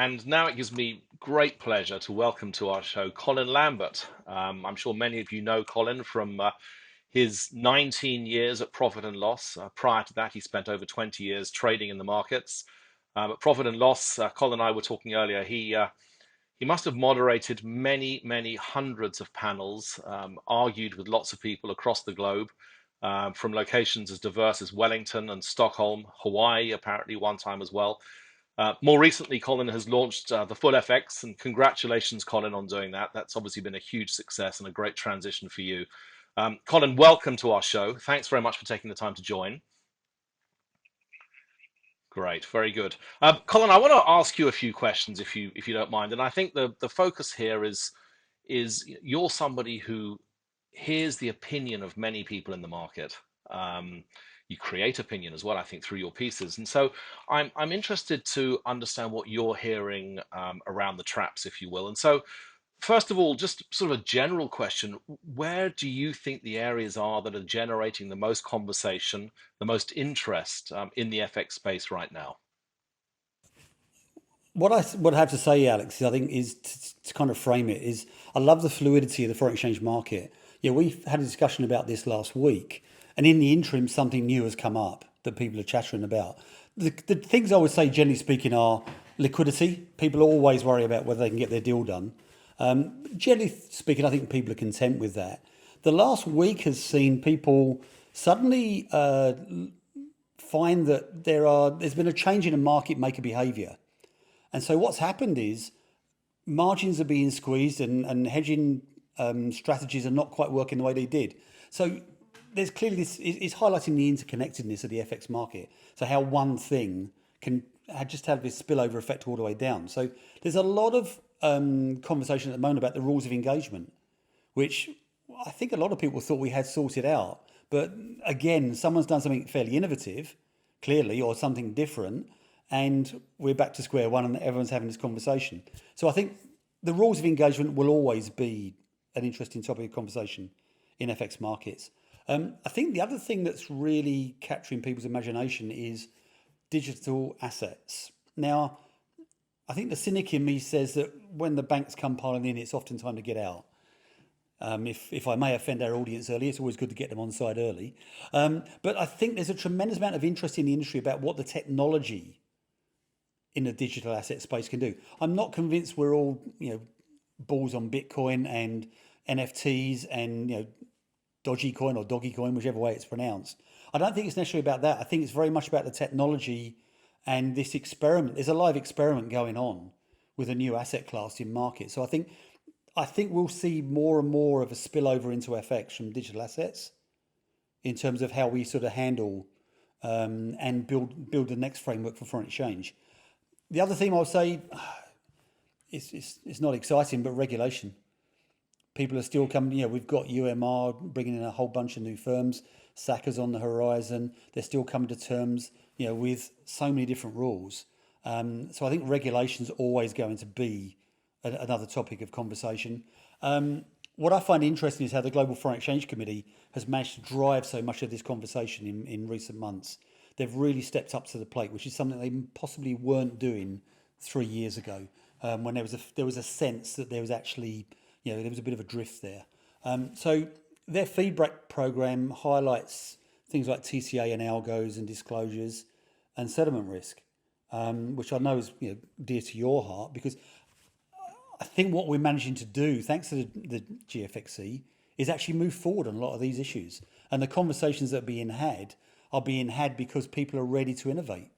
And now it gives me great pleasure to welcome to our show Colin Lambert. I'm sure many of you know Colin from his 19 years at Profit and Loss. Prior to that, he spent over 20 years trading in the markets. At Profit and Loss, Colin and I were talking earlier. He must have moderated many hundreds of panels, argued with lots of people across the globe, from locations as diverse as Wellington and Stockholm, Hawaii, apparently one time as well. More recently, Colin has launched the FullFX, and congratulations, Colin, on doing that. That's obviously been a huge success and a great transition for you. Colin, welcome to our show. Thanks very much for taking the time to join. Great, very good. Colin, I want to ask you a few questions, if you don't mind. And I think the focus here is you're somebody who hears the opinion of many people in the market. You create opinion as well, I think, through your pieces. And so I'm interested to understand what you're hearing around the traps, if you will. And so first of all, just sort of a general question, where do you think the areas are that are generating the most conversation, the most interest in the FX space right now? What I would have to say, Alex, I think is to kind of frame it is I love the fluidity of the foreign exchange market. Yeah, we've had a discussion about this last week, and in the interim, something new has come up that people are chattering about. The things I would say, generally speaking, are liquidity. People always worry about whether they can get their deal done. Generally speaking, I think people are content with that. The last week has seen people suddenly find that there's been a change in the market maker behaviour. And so what's happened is margins are being squeezed and hedging strategies are not quite working the way they did. So there's clearly this, it's highlighting the interconnectedness of the FX market. So how one thing can just have this spillover effect all the way down. So there's a lot of conversation at the moment about the rules of engagement, which I think a lot of people thought we had sorted out. But again, someone's done something fairly innovative, clearly, or something different, and we're back to square one and everyone's having this conversation. So I think the rules of engagement will always be an interesting topic of conversation in FX markets. I think the other thing that's really capturing people's imagination is digital assets. Now, I think the cynic in me says that when the banks come piling in, it's often time to get out. If I may offend our audience early, it's always good to get them on side early. But I think there's a tremendous amount of interest in the industry about what the technology in the digital asset space can do. I'm not convinced we're all, balls on Bitcoin and NFTs and, dodgy coin or doggy coin, whichever way it's pronounced. I don't think it's necessarily about that. I think it's very much about the technology and this experiment. There's a live experiment going on with a new asset class in market. So I think we'll see more and more of a spillover into FX from digital assets in terms of how we sort of handle and build the next framework for foreign exchange. The other thing I'll say, it's not exciting, but regulation. People are still coming. We've got UMR bringing in a whole bunch of new firms. SACA's on the horizon. They're still coming to terms, with so many different rules. So I think regulation's always going to be another topic of conversation. What I find interesting is how the Global Foreign Exchange Committee has managed to drive so much of this conversation in recent months. They've really stepped up to the plate, which is something they possibly weren't doing 3 years ago, when there was a sense that there was actually, there was a bit of a drift there. So their feedback program highlights things like TCA and algos and disclosures and settlement risk, which I know is dear to your heart, because I think what we're managing to do, thanks to the GFXC, is actually move forward on a lot of these issues. And the conversations that are being had because people are ready to innovate.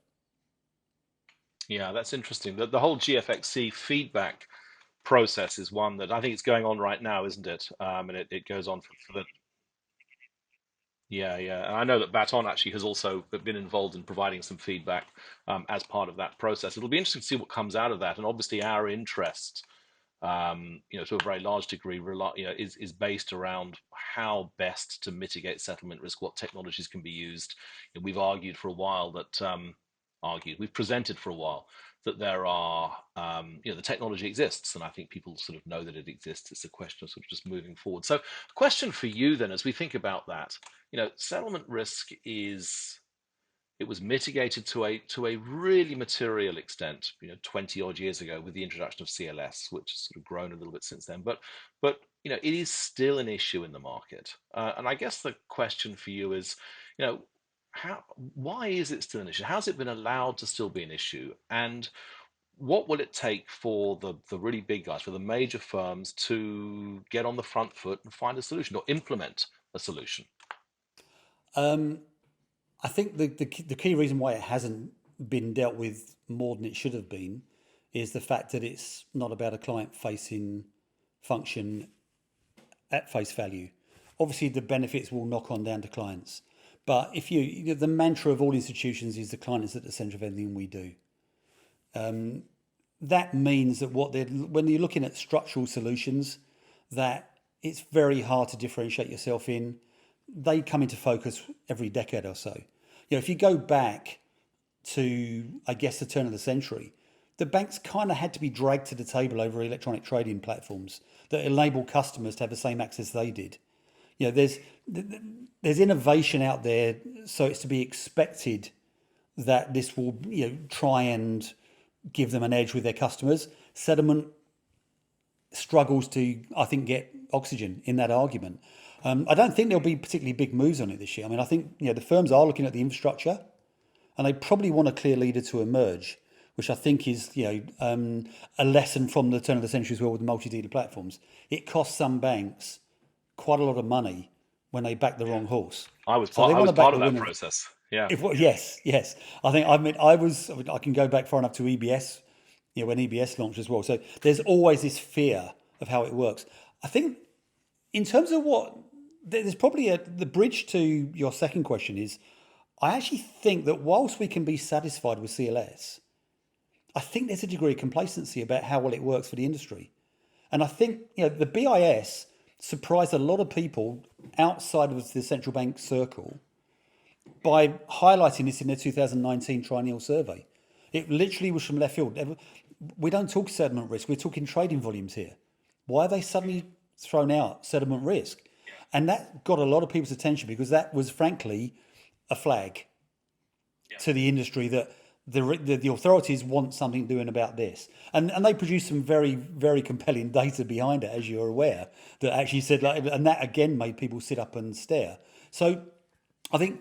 Yeah, that's interesting. The whole GFXC feedback process is one that I think is going on right now, isn't it? And it goes on for the yeah, yeah. And I know that Baton actually has also been involved in providing some feedback as part of that process. It'll be interesting to see what comes out of that. And obviously, our interest, to a very large degree, is based around how best to mitigate settlement risk, what technologies can be used. We've argued for a while that we've presented for a while that there are, the technology exists, and I think people sort of know that it exists. It's a question of sort of just moving forward. So, a question for you then, as we think about that, settlement risk it was mitigated to a really material extent, 20 odd years ago with the introduction of CLS, which has sort of grown a little bit since then. But it is still an issue in the market. And I guess the question for you is, you know, why is it still an issue? How's it been allowed to still be an issue? And what will it take for the really big guys, for the major firms to get on the front foot and find a solution or implement a solution? I think the key reason why it hasn't been dealt with more than it should have been is the fact that it's not about a client facing function at face value. Obviously, the benefits will knock on down to clients. But if the mantra of all institutions is the client is at the center of everything we do. That means that when you're looking at structural solutions, that it's very hard to differentiate yourself in. They come into focus every decade or so. If you go back to, I guess, the turn of the century, the banks kind of had to be dragged to the table over electronic trading platforms that enable customers to have the same access they did. There's innovation out there, so it's to be expected that this will try and give them an edge with their customers. Settlement struggles to, I think, get oxygen in that argument. I don't think there'll be particularly big moves on it this year. I mean, I think the firms are looking at the infrastructure, and they probably want a clear leader to emerge, which I think is a lesson from the turn of the century as well with the multi-dealer platforms. It costs some banks quite a lot of money when they back the wrong horse. So they I want was to back part the of that winner. process. Yeah. Yes. I can go back far enough to EBS, when EBS launched as well. So there's always this fear of how it works. I think in terms of there's probably the bridge to your second question is, I actually think that whilst we can be satisfied with CLS, I think there's a degree of complacency about how well it works for the industry. And I think, the BIS surprised a lot of people outside of the central bank circle by highlighting this in their 2019 triennial survey. It literally was from left field. We don't talk settlement risk, we're talking trading volumes here. Why are they suddenly thrown out settlement risk? And that got a lot of people's attention because that was frankly a flag to the industry that the authorities want something doing about this. And they produced some very, very compelling data behind it, as you're aware, that actually said, and that again made people sit up and stare. So I think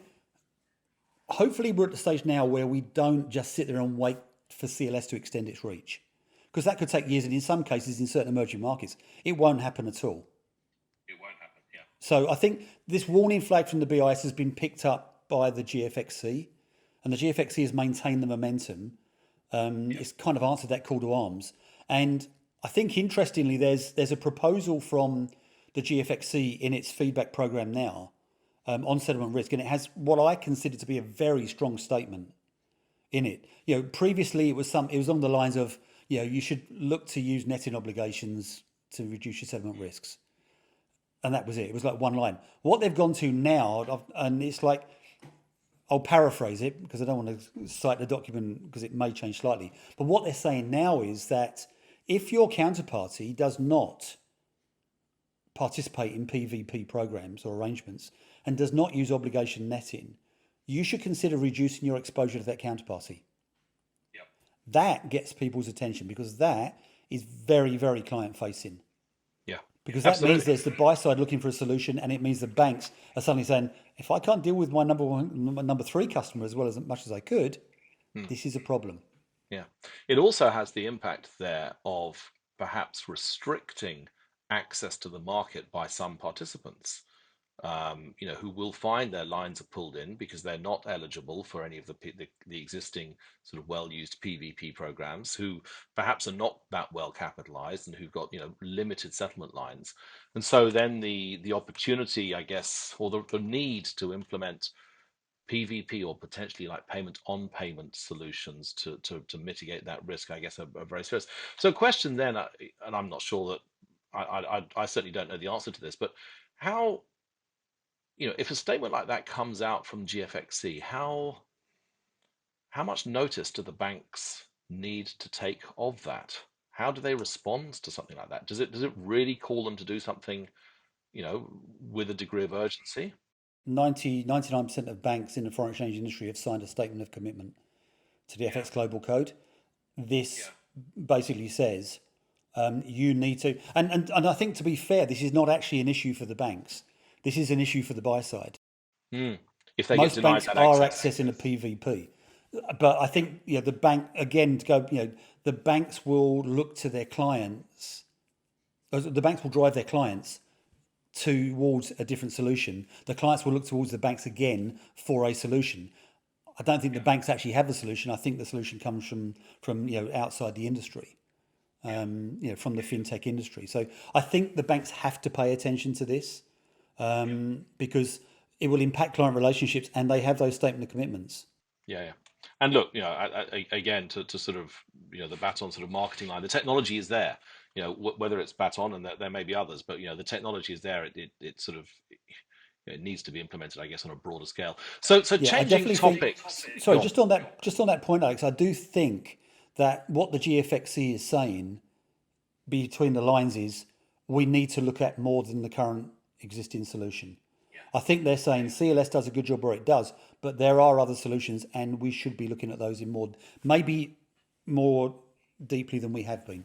hopefully we're at the stage now where we don't just sit there and wait for CLS to extend its reach, because that could take years, and in some cases in certain emerging markets it won't happen at all. It won't happen. Yeah. So I think this warning flag from the BIS has been picked up by the GFXC, and the GFXC has maintained the momentum. It's kind of answered that call to arms, and I think interestingly there's a proposal from the GFXC in its feedback program now on settlement risk, and it has what I consider to be a very strong statement in it. Previously it was on the lines of, you should look to use netting obligations to reduce your settlement risks, and that was it. It was like one line. What they've gone to now, and it's like, I'll paraphrase it because I don't want to cite the document because it may change slightly. But what they're saying now is that if your counterparty does not participate in PVP programs or arrangements and does not use obligation netting, you should consider reducing your exposure to that counterparty. Yep. That gets people's attention because that is very, very client facing. Yeah. Because that Absolutely. means there's the buy side looking for a solution, and it means the banks are suddenly saying, if I can't deal with my number three customer as well as much as I could, this is a problem. Yeah. It also has the impact there of perhaps restricting access to the market by some participants, who will find their lines are pulled in because they're not eligible for any of the existing sort of well-used PVP programs, who perhaps are not that well capitalized and who've got limited settlement lines, and so then the opportunity, I guess, or the need to implement PVP or potentially like payment on payment solutions to mitigate that risk, I guess, are very serious. So, question then, and I'm not sure that I certainly don't know the answer to this, but how, if a statement like that comes out from GFXC, how much notice do the banks need to take of that? How do they respond to something like that? Does it really call them to do something, with a degree of urgency? 99% of banks in the foreign exchange industry have signed a statement of commitment to the FX Global Code. This basically says you need to, and I think to be fair, this is not actually an issue for the banks. This is an issue for the buy side. Mm. If they get Most denied banks that are access. accessing a PVP, but I think the bank again to go, the banks will look to their clients. The banks will drive their clients towards a different solution. The clients will look towards the banks again for a solution. I don't think the banks actually have the solution. I think the solution comes from outside the industry, from the fintech industry. So I think the banks have to pay attention to this because it will impact client relationships, and they have those statement of commitments. Yeah, yeah. And look, again, to sort of, the Baton sort of marketing line, the technology is there. Whether it's Baton, and there may be others, but the technology is there. It sort of, it needs to be implemented, I guess, on a broader scale. So Yeah, I changing definitely think. topics. Sorry, Go on. just on that point, Alex. I do think that what the GFXC is saying between the lines is we need to look at more than the current existing solution. I think they're saying CLS does a good job, or it does, but there are other solutions, and we should be looking at those in maybe more deeply than we have been.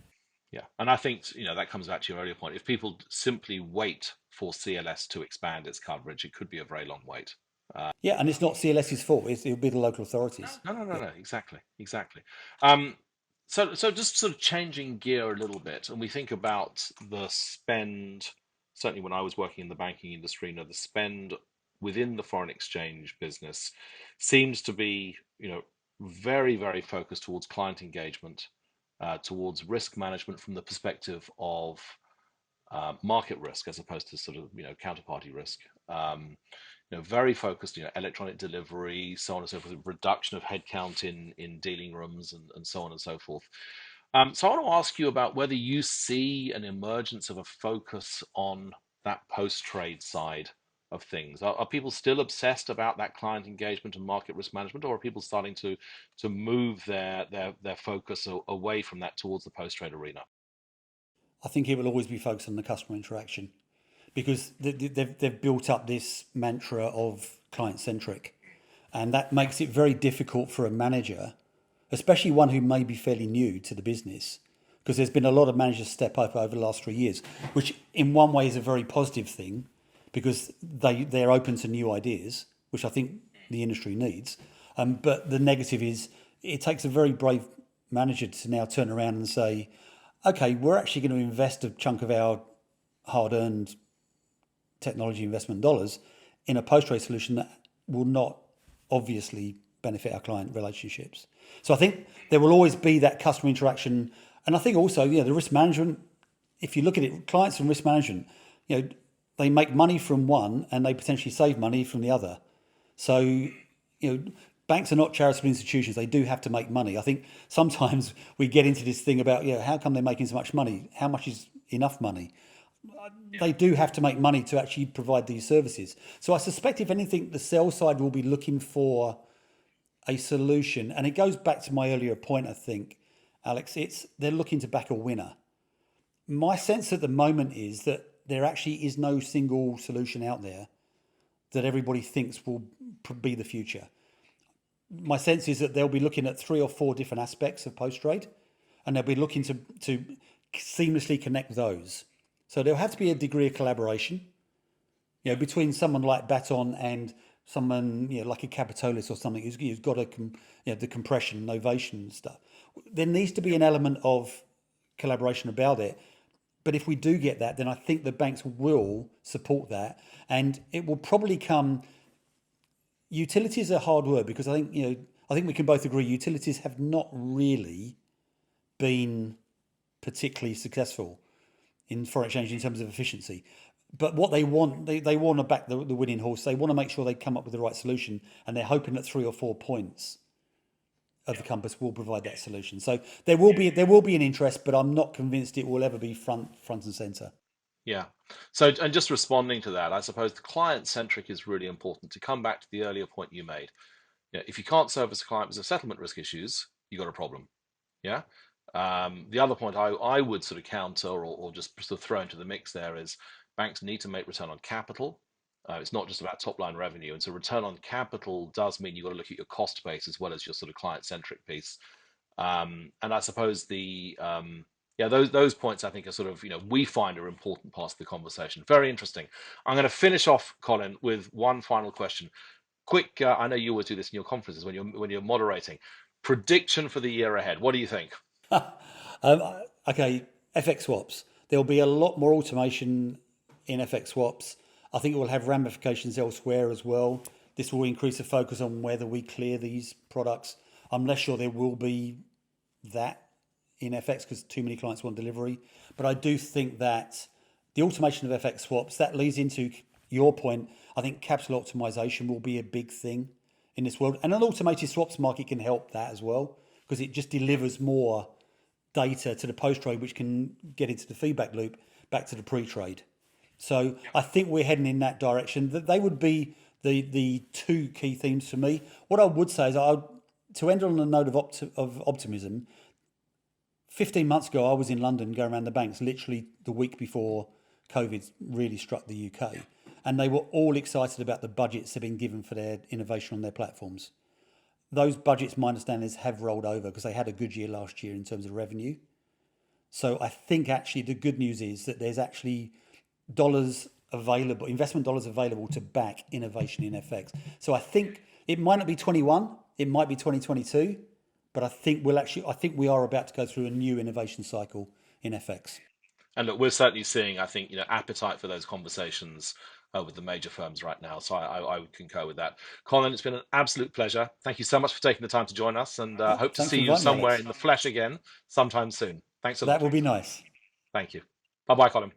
Yeah, and I think that comes back to your earlier point. If people simply wait for CLS to expand its coverage, it could be a very long wait. Yeah, and it's not CLS's fault. It'll be the local authorities. No, no, no, Yeah, no. Exactly, exactly. Um, so just sort of changing gear a little bit, and we think about the spend. Certainly, when I was working in the banking industry, the spend within the foreign exchange business seems to be, very, very focused towards client engagement, towards risk management from the perspective of market risk as opposed to sort of counterparty risk. Very focused, electronic delivery, so on and so forth, reduction of headcount in dealing rooms and so on and so forth. So I want to ask you about whether you see an emergence of a focus on that post-trade side of things. Are people still obsessed about that client engagement and market risk management, or are people starting to move their focus away from that towards the post-trade arena? I think it will always be focused on the customer interaction because they've built up this mantra of client centric, and that makes it very difficult for a manager, especially one who may be fairly new to the business, because there's been a lot of managers step up over the last 3 years, which in one way is a very positive thing because they're open to new ideas, which I think the industry needs. But the negative is it takes a very brave manager to now turn around and say, okay, we're actually going to invest a chunk of our hard-earned technology investment dollars in a post-trade solution that will not obviously benefit our client relationships. So I think there will always be that customer interaction, and I think also, the risk management. If you look at it, clients and risk management, they make money from one and they potentially save money from the other. So, banks are not charitable institutions. They do have to make money. I think sometimes we get into this thing about, how come they're making so much money? How much is enough money? They do have to make money to actually provide these services. So I suspect, if anything, the sell side will be looking for a solution. And it goes back to my earlier point, I think, Alex, they're looking to back a winner. My sense at the moment is that there actually is no single solution out there that everybody thinks will be the future. My sense is that they'll be looking at 3 or 4 different aspects of post trade, and they'll be looking to seamlessly connect those. So there'll have to be a degree of collaboration, between someone like Baton and someone, like a Capitolis or something who's got the compression, novation stuff. There needs to be an element of collaboration about it. But if we do get that, then I think the banks will support that, and it will probably come. Utilities are a hard word because I think we can both agree utilities have not really been particularly successful in foreign exchange in terms of efficiency. But what they want, they want to back the winning horse. They want to make sure they come up with the right solution, and they're hoping that 3 or 4 points of the compass will provide that solution. So there will be an interest, but I'm not convinced it will ever be front and center. Yeah. So, and just responding to that, I suppose the client centric is really important. To come back to the earlier point you made, if you can't service a client with settlement risk issues, you got a problem. Yeah. The other point I would sort of counter or just sort of throw into the mix there is banks need to make return on capital. It's not just about top line revenue. And so return on capital does mean you've got to look at your cost base as well as your sort of client centric piece. And I suppose yeah, those points I think are sort of, we find are important parts of the conversation. Very interesting. I'm going to finish off, Colin, with one final question. Quick, I know you always do this in your conferences when you're moderating. Prediction for the year ahead. What do you think? Um, okay, FX swaps. There'll be a lot more automation in FX swaps. I think it will have ramifications elsewhere as well. This will increase the focus on whether we clear these products. I'm less sure there will be that in FX because too many clients want delivery. But I do think that the automation of FX swaps, that leads into your point. I think capital optimization will be a big thing in this world. And an automated swaps market can help that as well because it just delivers more data to the post trade, which can get into the feedback loop back to the pre trade. So I think we're heading in that direction. That they would be the two key themes for me. What I would say is, to end on a note of optimism. 15 months ago, I was in London going around the banks, literally the week before COVID really struck the UK, and they were all excited about the budgets they've been given for their innovation on their platforms. Those budgets, my understanding is, have rolled over because they had a good year last year in terms of revenue. So I think actually the good news is that there's actually dollars available, investment dollars available to back innovation in FX. So I think it might not be 21, it might be 2022, but I think we are about to go through a new innovation cycle in FX. And look, we're certainly seeing, I think, appetite for those conversations with the major firms right now. So I would concur with that. Colin, it's been an absolute pleasure. Thank you so much for taking the time to join us, and hope to Thanks see for you inviting me, somewhere Alex. in the flesh again sometime soon. Thanks a That lot. will be nice. Thank you. Bye bye, Colin.